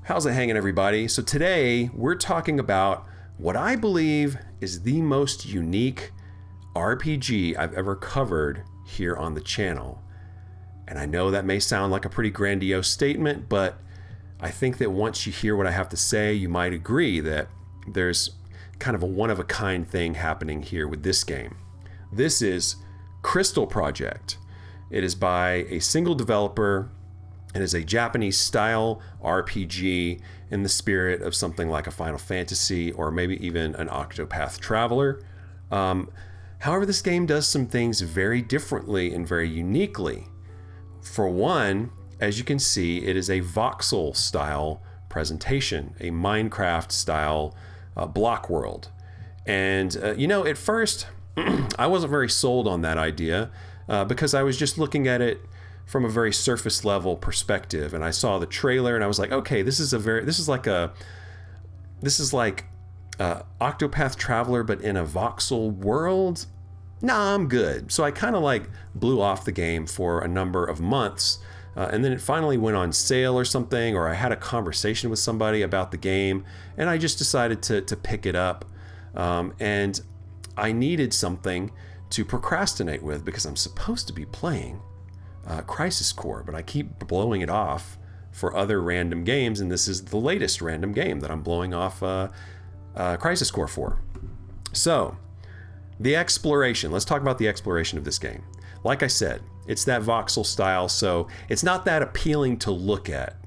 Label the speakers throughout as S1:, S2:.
S1: How's it hanging, everybody? So today we're talking about what I believe is the most unique RPG I've ever covered here on the channel. And I know that may sound like a pretty grandiose statement, but I think that once you hear what I have to say, you might agree that there's kind of a one-of-a-kind thing happening here with this game. This is Crystal Project. It is by a single developer. It is a Japanese-style RPG in the spirit of something like a Final Fantasy or maybe even an Octopath Traveler. However, this game does some things very differently and very uniquely. For one, as you can see, it is a voxel-style presentation, a Minecraft-style block world. And, at first, I wasn't very sold on that idea because I was just looking at it from a very surface level perspective, and I saw the trailer and I was like, okay, this is like Octopath Traveler but in a voxel world. Nah, I'm good. So I kind of like blew off the game for a number of months, and then it finally went on sale or something, or I had a conversation with somebody about the game, and I just decided to pick it up, and I needed something to procrastinate with because I'm supposed to be playing Crisis Core, but I keep blowing it off for other random games, and this is the latest random game that I'm blowing off Crisis Core for. So, the exploration. Let's talk about the exploration of this game. Like I said, it's that voxel style, so it's not that appealing to look at.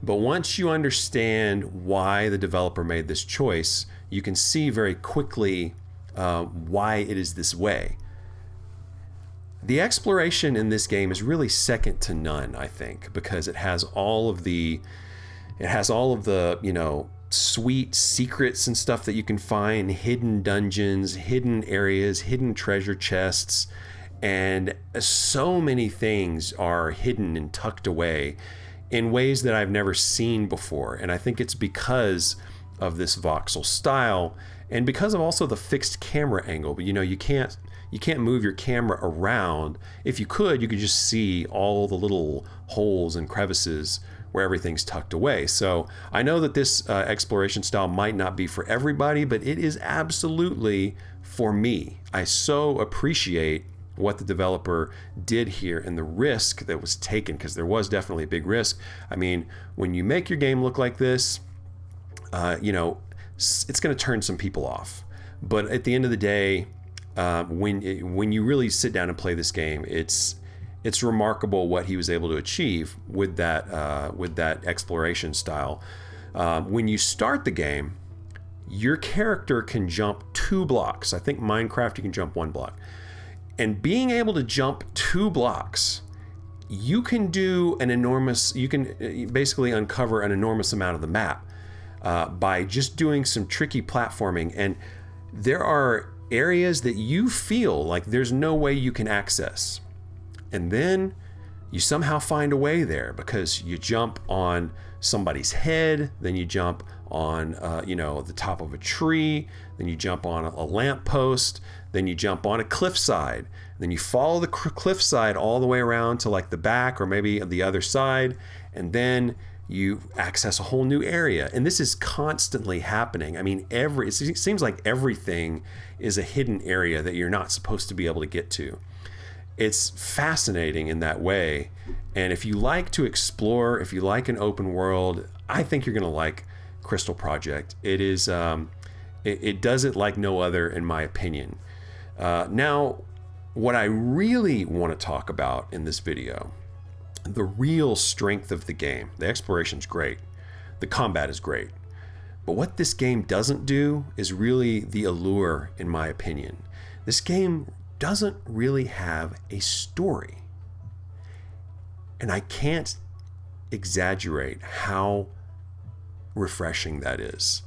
S1: But once you understand why the developer made this choice, you can see very quickly why it is this way. The exploration in this game is really second to none, I think, because it has all of the sweet secrets and stuff that you can find, hidden dungeons, hidden areas, hidden treasure chests, and so many things are hidden and tucked away in ways that I've never seen before. And I think it's because of this voxel style and because of also the fixed camera angle. But you can't move your camera around. If you could just see all the little holes and crevices where everything's tucked away. So I know that this exploration style might not be for everybody, but it is absolutely for me. I so appreciate what the developer did here and the risk that was taken, because there was definitely a big risk. I mean, when you make your game look like this, it's going to turn some people off. But at the end of the day, when you really sit down and play this game, it's remarkable what he was able to achieve with that exploration style. When you start the game, your character can jump 2 blocks. I think Minecraft you can jump 1 block. And being able to jump 2 blocks, you can basically uncover an enormous amount of the map by just doing some tricky platforming. And there are areas that you feel like there's no way you can access. And then you somehow find a way there because you jump on somebody's head, then you jump on the top of a tree, then you jump on a lamppost, then you jump on a cliffside, then you follow the cliffside all the way around to like the back or maybe the other side, and then you access a whole new area. And this is constantly happening. I mean, it seems like everything is a hidden area that you're not supposed to be able to get to. It's fascinating in that way. And if you like to explore, if you like an open world, I think you're going to like Crystal Project. It is, it does it like no other, in my opinion. Now, what I really want to talk about in this video, the real strength of the game. The exploration's great. The combat is great. But what this game doesn't do is really the allure, in my opinion. This game doesn't really have a story. And I can't exaggerate how refreshing that is.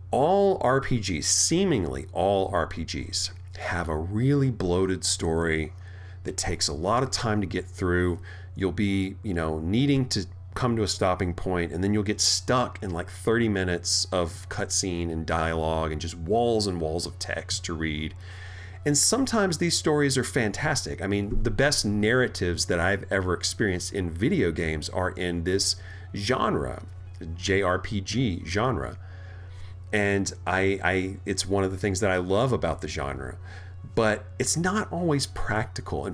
S1: All RPGs, seemingly all RPGs, have a really bloated story that takes a lot of time to get through. You'll be, needing to come to a stopping point, and then you'll get stuck in like 30 minutes of cutscene and dialogue and just walls and walls of text to read. And sometimes these stories are fantastic. I mean, the best narratives that I've ever experienced in video games are in this genre. JRPG genre. And it's one of the things that I love about the genre, but it's not always practical. In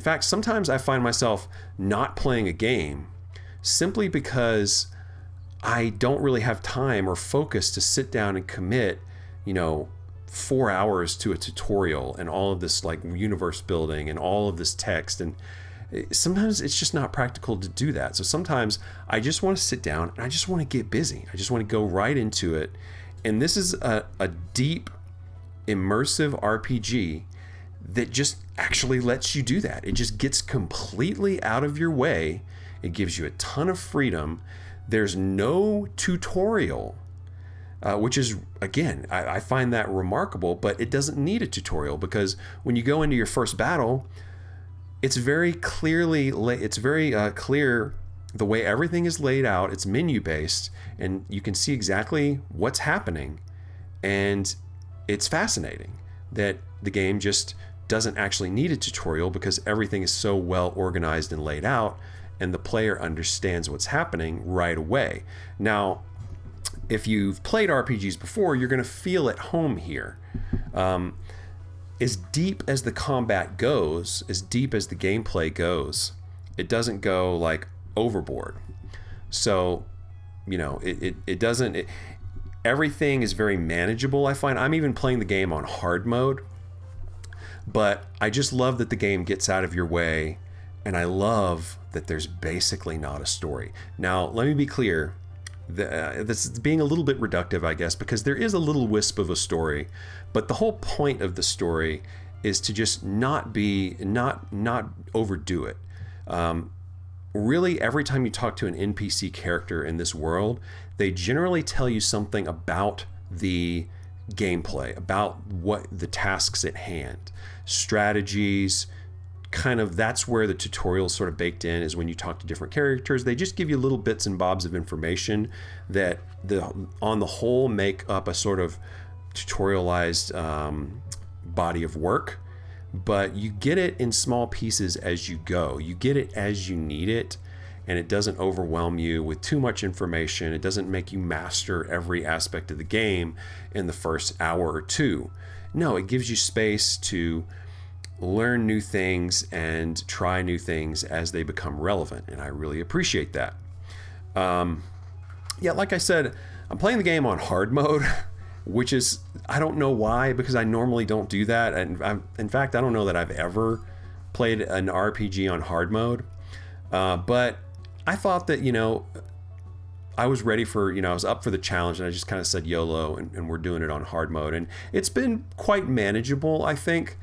S1: fact, sometimes I find myself not playing a game simply because I don't really have time or focus to sit down and commit, 4 hours to a tutorial and all of this like universe building and all of this text. And sometimes it's just not practical to do that. So sometimes I just want to sit down and I just want to get busy. I just want to go right into it. And this is a deep, immersive RPG that just actually lets you do that. It just gets completely out of your way. It gives you a ton of freedom. There's no tutorial, which is, again, I find that remarkable, but it doesn't need a tutorial because when you go into your first battle, it's very clear the way everything is laid out. It's menu based and you can see exactly what's happening. And it's fascinating that the game just doesn't actually need a tutorial because everything is so well organized and laid out and the player understands what's happening right away. Now, if you've played RPGs before, you're going to feel at home here. As deep as the combat goes, as deep as the gameplay goes, it doesn't go like overboard. So, everything is very manageable. I find I'm even playing the game on hard mode, but I just love that the game gets out of your way, and I love that there's basically not a story. Now, let me be clear. This is being a little bit reductive, I guess, because there is a little wisp of a story, but the whole point of the story is to just not overdo it. Really, every time you talk to an NPC character in this world, they generally tell you something about the gameplay, about what the tasks at hand, strategies. Kind of that's where the tutorial sort of baked in is when you talk to different characters. They just give you little bits and bobs of information that on the whole make up a sort of tutorialized body of work, but you get it in small pieces as you go. You get it as you need it, and it doesn't overwhelm you with too much information. It doesn't make you master every aspect of the game in the first hour or two. No, it gives you space to learn new things and try new things as they become relevant, and I really appreciate that. Like I said, I'm playing the game on hard mode, which is, I don't know why, because I normally don't do that, and in fact, I don't know that I've ever played an RPG on hard mode, but I thought that, I was ready for, I was up for the challenge, and I just kind of said YOLO, and we're doing it on hard mode, and it's been quite manageable, I think.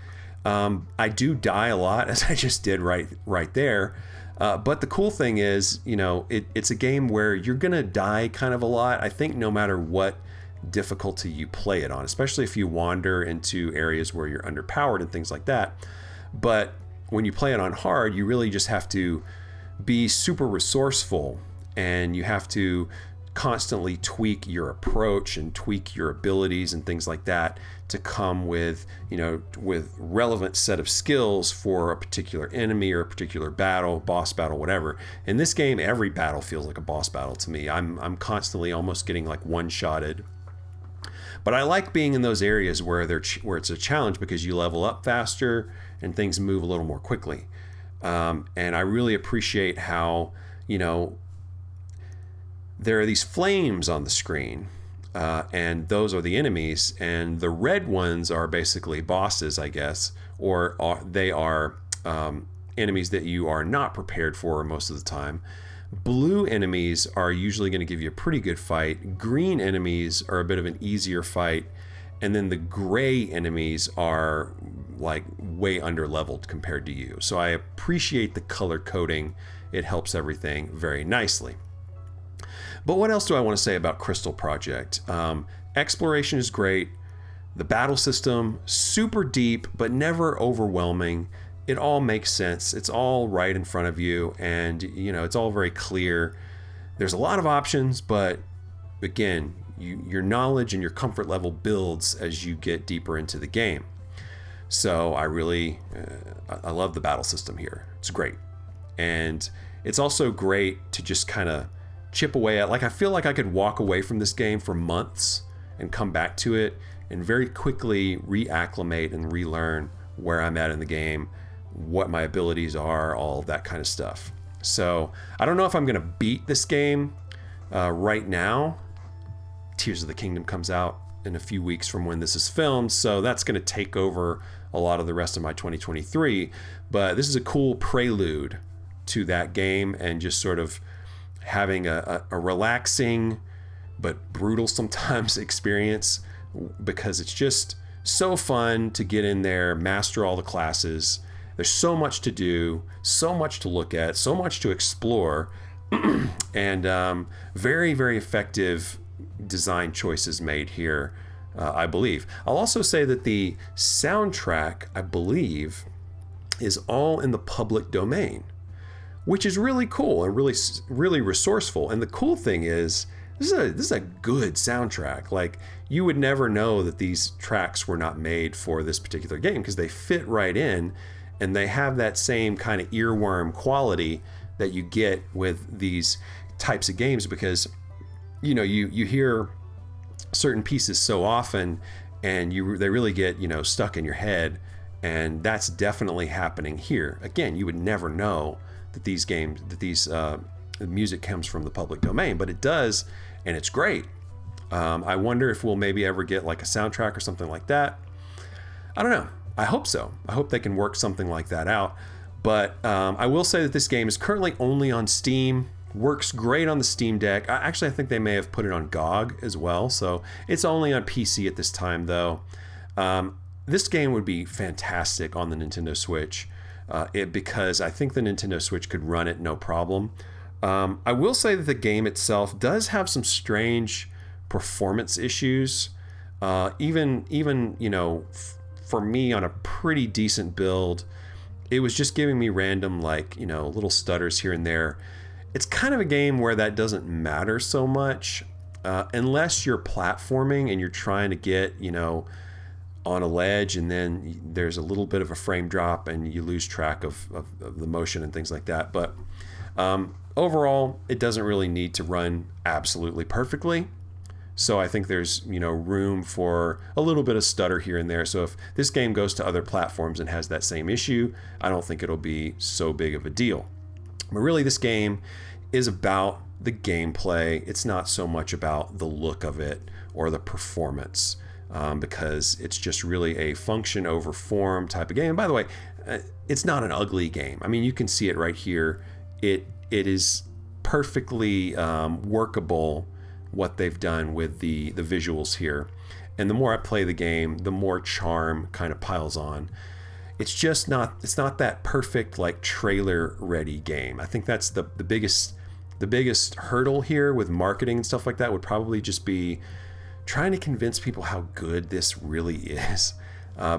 S1: I do die a lot, as I just did right there. But the cool thing is, it's a game where you're going to die kind of a lot, I think, no matter what difficulty you play it on, especially if you wander into areas where you're underpowered and things like that. But when you play it on hard, you really just have to be super resourceful, and you have to constantly tweak your approach and tweak your abilities and things like that to come with relevant set of skills for a particular enemy or a particular battle, boss battle, whatever. In this game, every battle feels like a boss battle to me. I'm constantly almost getting like one-shotted. But I like being in those areas where it's a challenge because you level up faster and things move a little more quickly. And I really appreciate how, there are these flames on the screen, and those are the enemies, and the red ones are basically bosses, I guess, or they are enemies that you are not prepared for most of the time. Blue enemies are usually going to give you a pretty good fight. Green enemies are a bit of an easier fight, and then the gray enemies are like way under leveled compared to you. So I appreciate the color coding. It helps everything very nicely. But what else do I want to say about Crystal Project? Exploration is great. The battle system, super deep, but never overwhelming. It all makes sense. It's all right in front of you, and it's all very clear. There's a lot of options, but again, your knowledge and your comfort level builds as you get deeper into the game. So I really, I love the battle system here. It's great. And it's also great to just kind of chip away at. Like, I feel like I could walk away from this game for months and come back to it and very quickly reacclimate and relearn where I'm at in the game, what my abilities are, all of that kind of stuff. So I don't know if I'm going to beat this game right now. Tears of the Kingdom comes out in a few weeks from when this is filmed, so that's going to take over a lot of the rest of my 2023. But this is a cool prelude to that game, and just sort of having a relaxing but brutal sometimes experience, because it's just so fun to get in there, master all the classes. There's so much to do, so much to look at, so much to explore, and very, very effective design choices made here, I believe. I'll also say that the soundtrack, I believe, is all in the public domain, which is really cool and really, really resourceful. And the cool thing is, this is a good soundtrack. Like, you would never know that these tracks were not made for this particular game, because they fit right in, and they have that same kind of earworm quality that you get with these types of games, because you hear certain pieces so often, and they really get stuck in your head, and that's definitely happening here. Again, you would never know that the music comes from the public domain, but it does, and it's great. I wonder if we'll maybe ever get like a soundtrack or something like that. I don't know. I hope so. I hope they can work something like that out. But I will say that this game is currently only on Steam. Works great on the Steam Deck. I think they may have put it on GOG as well. So it's only on PC at this time, though. This game would be fantastic on the Nintendo Switch, because I think the Nintendo Switch could run it no problem. I will say that the game itself does have some strange performance issues. Even for me on a pretty decent build, it was just giving me random little stutters here and there. It's kind of a game where that doesn't matter so much, unless you're platforming and you're trying to get on a ledge, and then there's a little bit of a frame drop and you lose track of the motion and things like that. But overall, it doesn't really need to run absolutely perfectly. So I think there's room for a little bit of stutter here and there. So if this game goes to other platforms and has that same issue, I don't think it'll be so big of a deal. But really, this game is about the gameplay. It's not so much about the look of it or the performance, because it's just really a function over form type of game. And by the way, it's not an ugly game. I mean, you can see it right here. It is perfectly workable, what they've done with the visuals here. And the more I play the game, the more charm kind of piles on. It's not that perfect trailer ready game. I think that's the biggest hurdle here with marketing and stuff like that would probably just be trying to convince people how good this really is,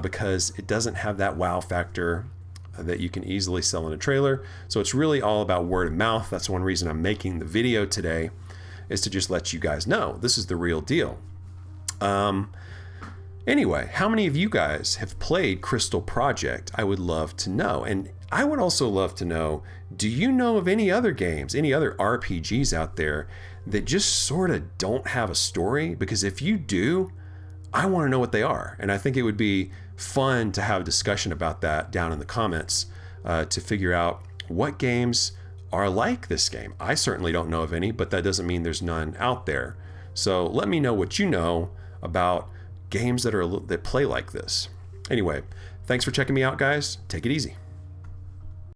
S1: because it doesn't have that wow factor that you can easily sell in a trailer. So it's really all about word of mouth. That's one reason I'm making the video today, is to just let you guys know this is the real deal. Anyway, how many of you guys have played Crystal Project? I would love to know. And I would also love to know, do you know of any other games, any other RPGs out there that just sort of don't have a story? Because if you do, I want to know what they are. And I think it would be fun to have a discussion about that down in the comments, to figure out what games are like this game. I certainly don't know of any, but that doesn't mean there's none out there. So let me know what you know about games that play like this. Anyway, thanks for checking me out, guys. Take it easy.